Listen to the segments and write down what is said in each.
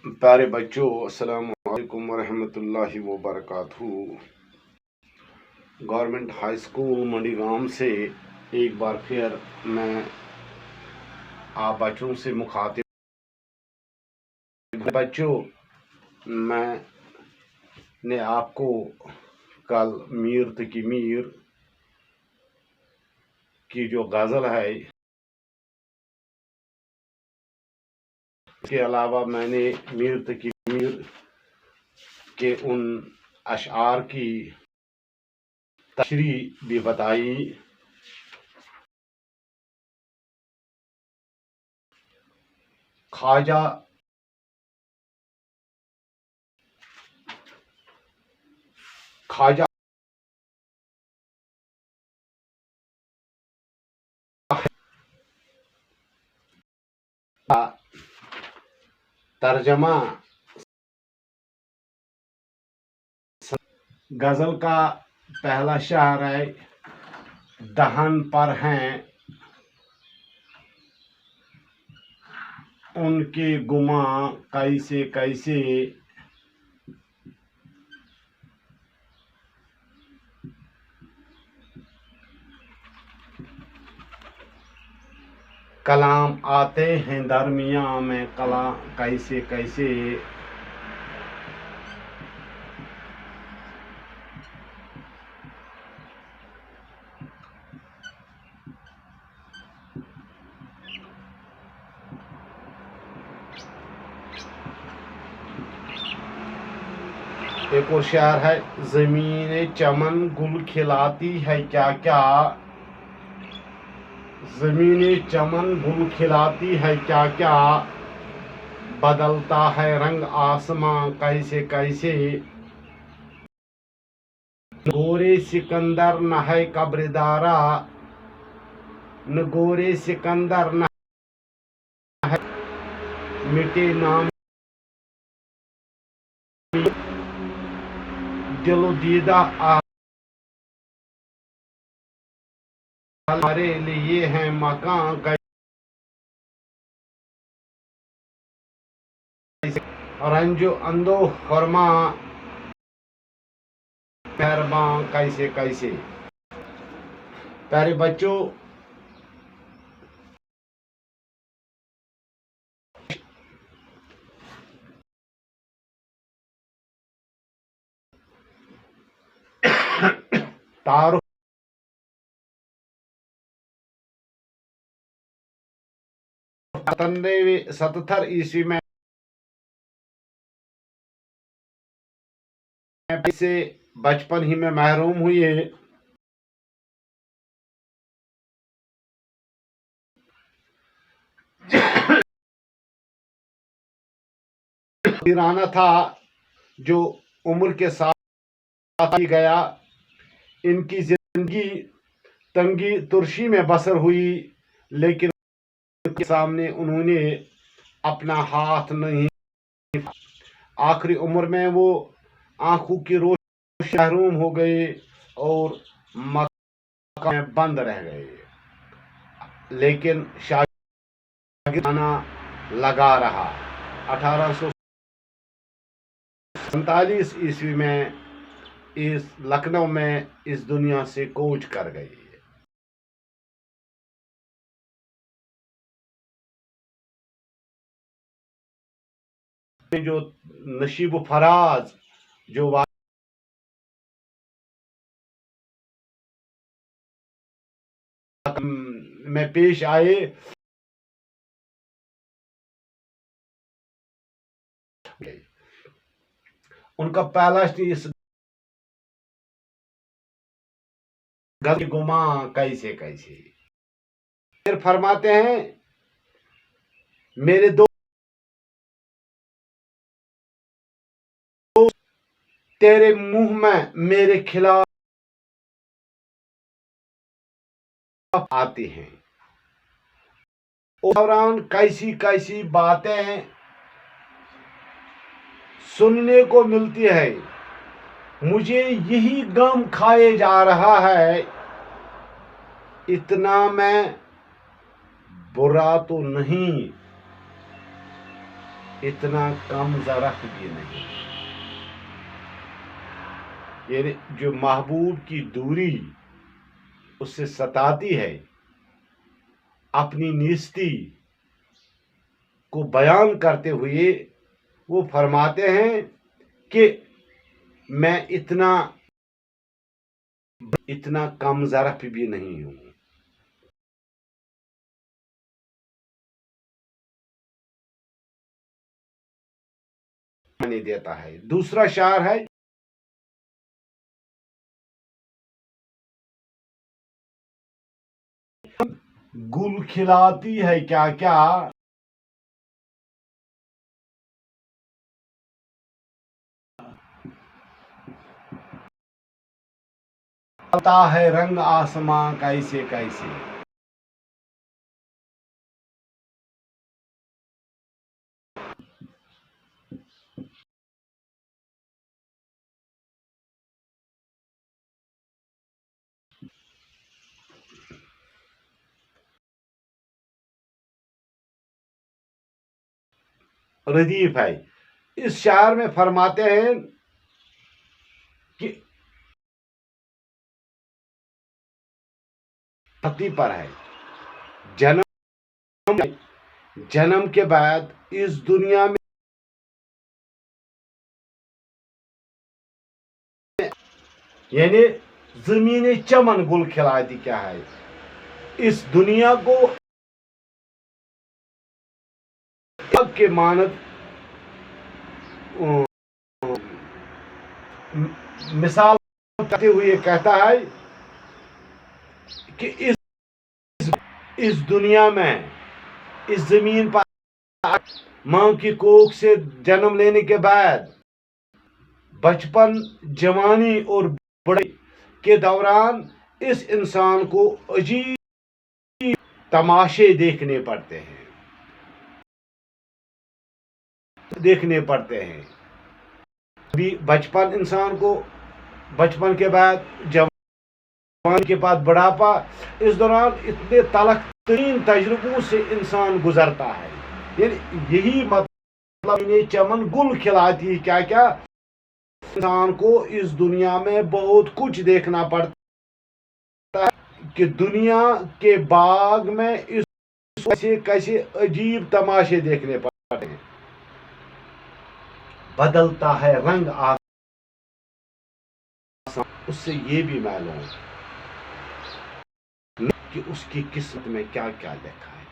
پیارے بچوں، السلام علیکم ورحمۃ اللہ وبرکاتہ۔ گورنمنٹ ہائی اسکول منڈی گام سے ایک بار پھر میں آپ بچوں سے مخاطب۔ بچوں، میں نے آپ کو کل میر تقی میر کی جو غزل ہے، اس کے علاوہ میں نے میر تقی میر کے ان اشعار کی تشریح بھی بتائی۔ خواجہ ترجمہ غزل کا پہلا شعر ہے، دہن پر ہیں ان کے گماں کیسے کیسے، کلام آتے ہیں درمیاں میں کلام کیسے کیسے، ایک اور شعر ہے، زمین چمن گل کھلاتی ہے کیا کیا، زمین چمن گل کھلاتی ہے کیا کیا، بدلتا ہے رنگ آسماں کیسے کیسے، نگورے سکندر نہ ہے قبر دارا، نگورے سکندر نہ ہے مٹے نام دل و دیدہ ہمارے لیے ہیں مکان کیسے، رنج و اندوہ فرما مہرباں کیسے کیسے۔ پیارے بچوں، تعارف 77 عیسوی میں سے بچپن ہی میں محروم ہوئے، ویرانہ تھا جو عمر کے ساتھ ہی گیا۔ ان کی زندگی تنگی ترشی میں بسر ہوئی، لیکن ان کے سامنے انہوں نے اپنا ہاتھ نہیں، آخری عمر میں وہ آنکھوں کی روشنی محروم ہو گئے اور مکہ میں بند رہ گئے، لیکن شاگردانہ لگا رہا۔ 1847 عیسوی میں اس لکھنؤ میں اس دنیا سے کوچ کر گئی۔ جو نشیب و فراز جو میں پیش آئے، ان کا پہلا اس غزل گماں کیسے کیسے، پھر فرماتے ہیں، میرے دوست تیرے منہ میں میرے خلاف آتے ہیں، دوران کیسی کیسی باتیں سننے کو ملتی ہے، مجھے یہی غم کھائے جا رہا ہے، اتنا میں برا تو نہیں، اتنا کم ظرف بھی نہیں. یعنی جو محبوب کی دوری اس سے ستاتی ہے، اپنی نیستی کو بیان کرتے ہوئے وہ فرماتے ہیں کہ میں اتنا کم ظرف بھی نہیں ہوں. نہیں دیتا ہے. دوسرا شعر ہے، گل کھلاتی ہے کیا کیا، پتا ہے رنگ آسماں کیسے کیسے. ردیف ہے. اس شعر میں فرماتے ہیں کہ دھرتی پر ہے، جنم کے بعد اس دنیا میں، یعنی زمین چمن گل کھلاتی کیا ہے. اس دنیا کو کے مانند مثال کرتے ہوئے کہتا ہے کہ اس دنیا میں، اس زمین پر ماں کی کوکھ سے جنم لینے کے بعد بچپن، جوانی اور بڑھائی کے دوران اس انسان کو عجیب تماشے دیکھنے پڑتے ہیں. ابھی بچپن انسان کو، بچپن کے بعد جوانی کے بعد بڑھاپا، اس دوران اتنے تلخ ترین تجربوں سے انسان گزرتا ہے. یعنی یہی مطلب چمن گل کھلاتی کیا کیا، انسان کو اس دنیا میں بہت کچھ دیکھنا پڑتا ہے کہ دنیا کے باغ میں اس کیسے عجیب تماشے دیکھنے پڑتے ہیں. بدلتا ہے رنگ اس سے یہ بھی معلوم کہ اس کی قسمت میں کیا کیا لکھا ہے.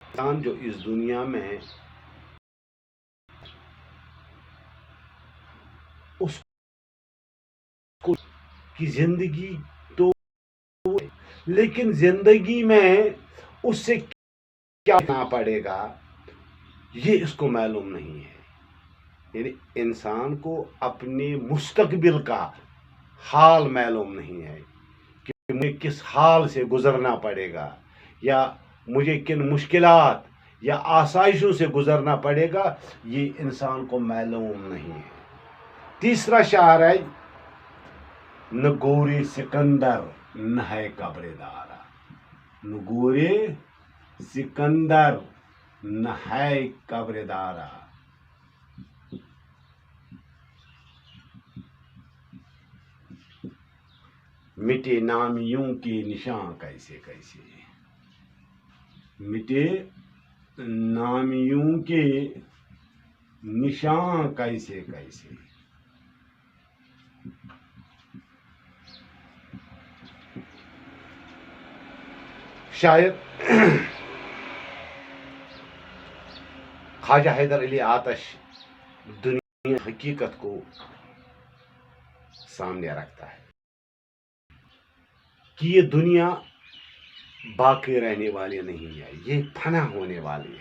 انسان جو اس دنیا میں اس کی زندگی تو، لیکن زندگی میں اس سے کیا کرنا پڑے گا یہ اس کو معلوم نہیں ہے. یعنی انسان کو اپنے مستقبل کا حال معلوم نہیں ہے کہ مجھے کس حال سے گزرنا پڑے گا، یا مجھے کن مشکلات یا آسائشوں سے گزرنا پڑے گا، یہ انسان کو معلوم نہیں ہے. تیسرا شعر ہے، نہ گورے سکندر نہ ہے قبر دارا. نہ گورے سکندر نہ ہے قبر دارا. مٹے نامیوں کے نشان کیسے کیسے، مٹے نامیوں کے نشان کیسے کیسے. شاعر خواجہ حیدر علی آتش دنیا حقیقت کو سامنے رکھتا ہے کہ یہ دنیا باقی رہنے والی نہیں ہے، یہ فنا ہونے والی ہے.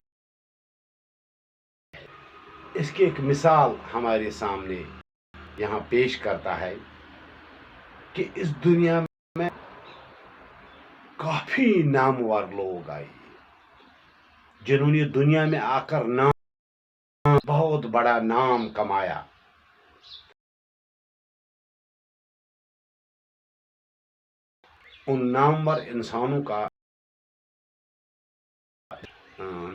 اس کی ایک مثال ہمارے سامنے یہاں پیش کرتا ہے کہ اس دنیا میں کافی نامور لوگ آئے جنہوں نے دنیا میں آ کر بہت بڑا نام کمایا. ان نامور انسانوں کا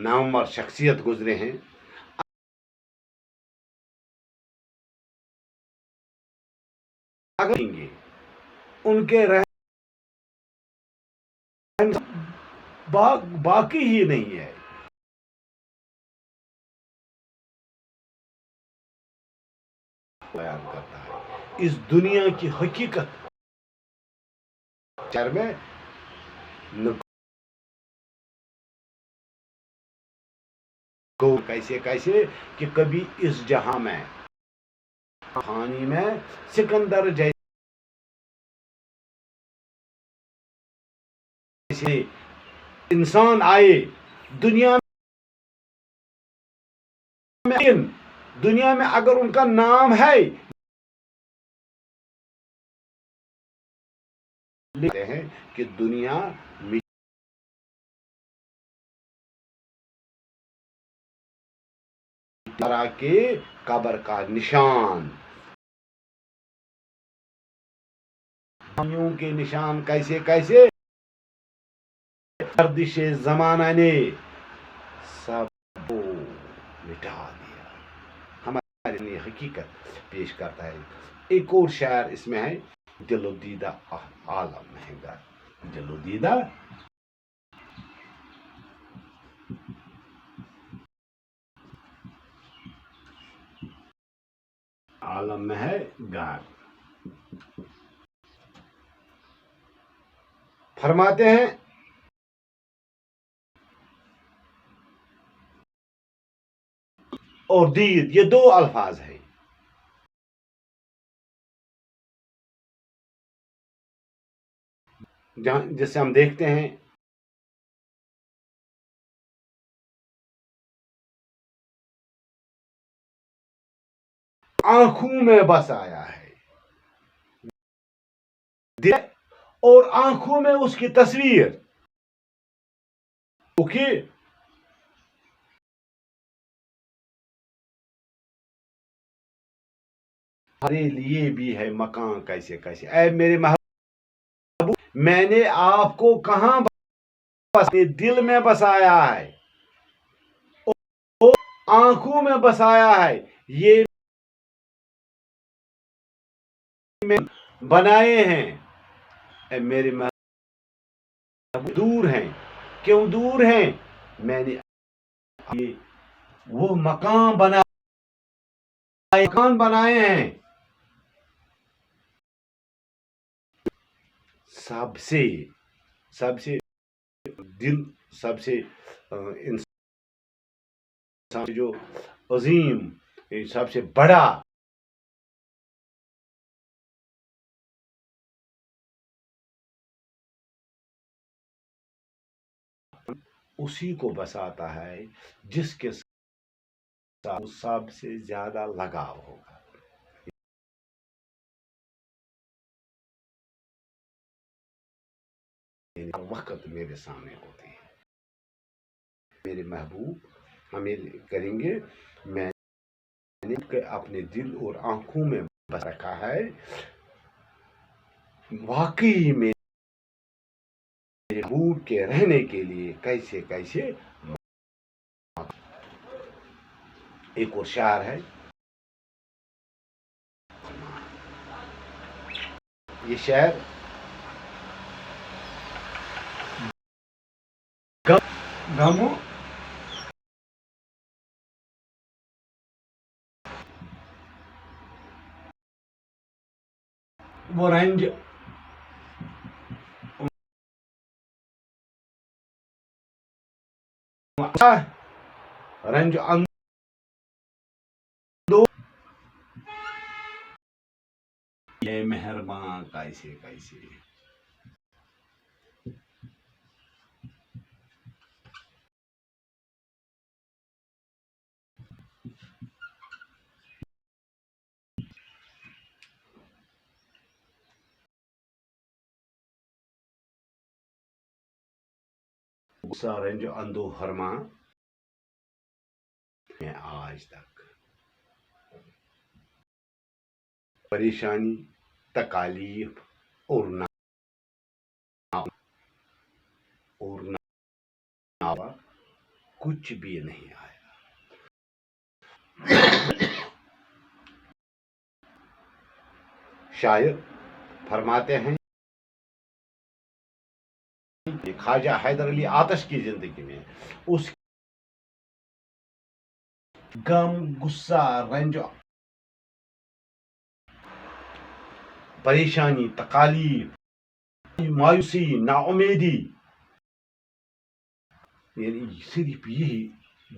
نامور شخصیت گزرے ہیں اگر گے ان کے رہن باقی ہی نہیں ہے. بیان کرتا ہے اس دنیا کی حقیقت شہر میں کیسے کیسے کہ کبھی اس جہاں میں کہانی میں سکندر جیسے انسان آئے دنیا میں اگر ان کا نام ہے لکھتے ہیں کہ دنیا طرح کے قبر کا نشان کے نشان کیسے کیسے گردش زمانہ نے سب کو مٹا دیا. ہمارے لیے حقیقت پیش کرتا ہے. ایک اور شعر اس میں ہے دل و دیدہ عالم ہے گر دل و دیدہ عالم میں ہے گر. فرماتے ہیں اور دید یہ دو الفاظ ہیں. جیسے ہم دیکھتے ہیں آنکھوں میں بس آیا ہے اور آنکھوں میں اس کی تصویر کیونکہ ہمارے لیے بھی ہے مکان کیسے کیسے. اے میرے محبوب میں نے آپ کو کہاں دل میں بسایا ہے اور آنکھوں میں بسایا ہے. یہ بنائے ہیں اے میرے محبوب دور ہیں. کیوں دور ہیں؟ میں نے وہ مکان بنائے ہیں سب سے دل سب سے انسان جو عظیم سب سے بڑا اسی کو بساتا ہے جس کے ساتھ سب سے زیادہ لگاؤ ہوگا. وقت میرے سامنے ہوتے ہیں میرے محبوب ہمیں کریں گے. میں نے اپنے دل اور آنکھوں میں بس رکھا ہے واقعی میں محبوب کے رہنے کے لیے کیسے کیسے. ایک اور شعر ہے یہ شعر غم وہ رنج رنج اندو یہ مہربان کیسے کیسے. رنج اندو ہرما میں آج تک پریشانی تکالیف اور کچھ بھی نہیں آیا. شاید فرماتے ہیں کہ خواجہ حیدر علی آتش کی زندگی میں اس غم، غصہ، رنج، پریشانی، تکالیف، مایوسی، نا امیدی، یعنی صرف یہی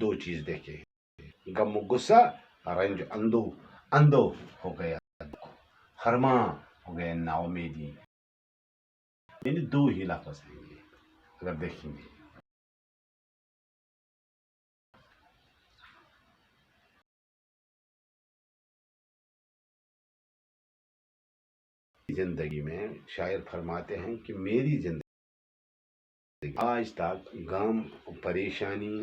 دو چیز دیکھے، غم و غصہ، رنج اندو ہو گیا، خرما ہو گیا، نا امیدی، یعنی دو ہی لفظ ہیں یہ اگر دیکھیں گے. زندگی میں شاعر فرماتے ہیں کہ میری زندگی آج تک غم، پریشانی،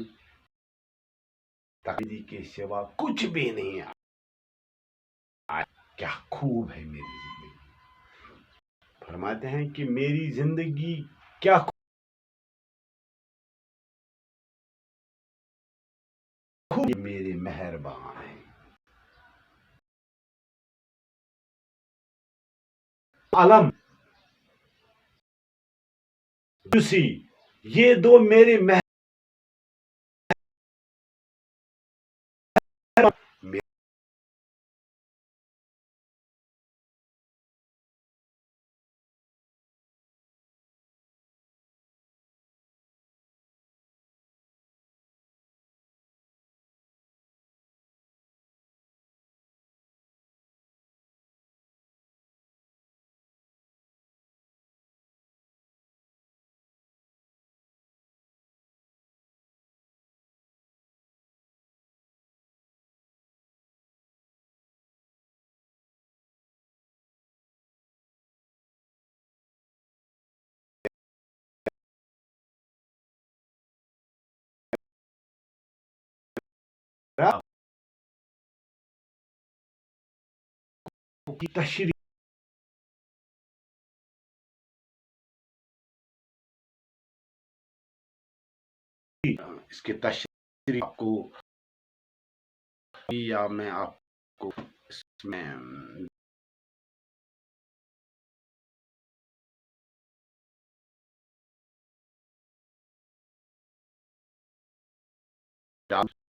تقدیر کے سوا کچھ بھی نہیں ہے. کیا خوب ہے میری زندگی. فرماتے ہیں کہ میری زندگی کیا خوب، میرے مہربان ہے. علم، خوشی، یہ دو میرے کی تشریح، اس کی تشریح آپ کو یا میں آپ کو اس میں